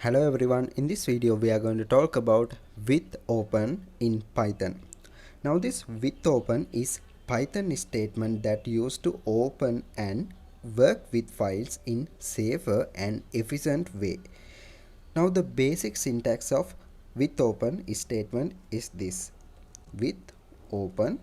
Hello everyone, in this video we are going to talk about with open in Python. Now this with open is Python statement that used to open and work with files in safer and efficient way. Now the basic syntax of with open statement is this. With open,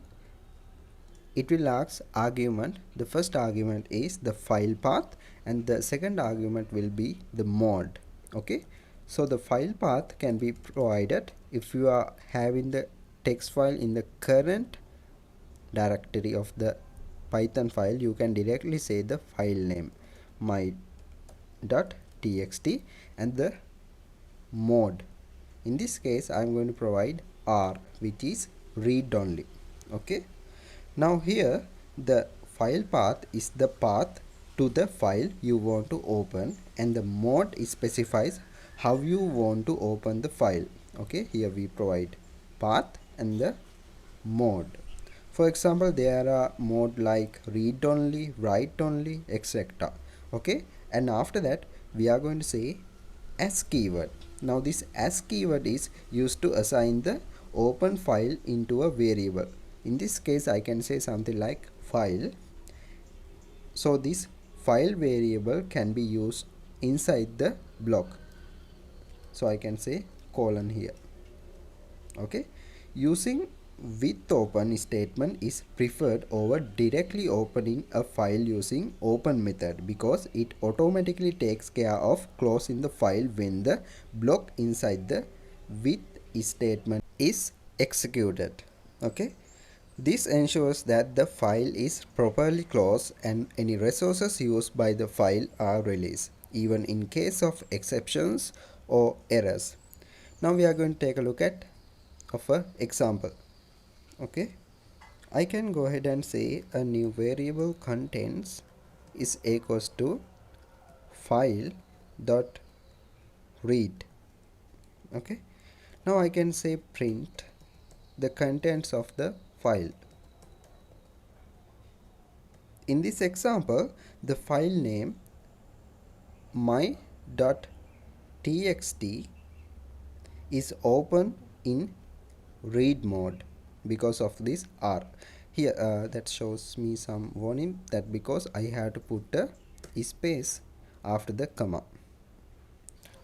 it will ask argument. The first argument is the file path and the second argument will be the mode. Okay, so the file path can be provided if you are having the text file in the current directory of the Python file. You can directly say the file name my.txt and the mode. In this case I am going to provide R, which is read only. Okay, now here the file path is the path to the file you want to open, and the mode specifies how you want to open the file. Okay, here we provide path and the mode. For example, there are mode like read only, write only, etc. Okay, and after that we are going to say as keyword. Now this as keyword is used to assign the open file into a variable. In this case I can say something like file. So this file variable can be used inside the block. So I can say colon here. Okay, using with open statement is preferred over directly opening a file using open method, because it automatically takes care of closing the file when the block inside the with statement is executed. Okay, this ensures that the file is properly closed and any resources used by the file are released, even in case of exceptions or errors. Now we are going to take a look at an example. Okay, I can go ahead and say a new variable contents is equals to file dot read. Okay, now I can say print the contents of the file. In this example, the file name my.txt is open in read mode because of this R. Here that shows me some warning that because I have to put a space after the comma.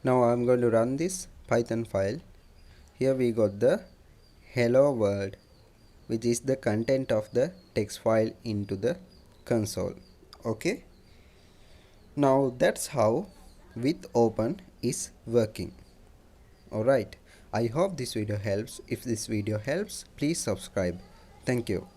Now I'm going to run this Python file. Here we got the hello world, which is the content of the text file into the console. Okay, now that's how with open is working. Alright, I hope this video helps. If this video helps, please subscribe. Thank you.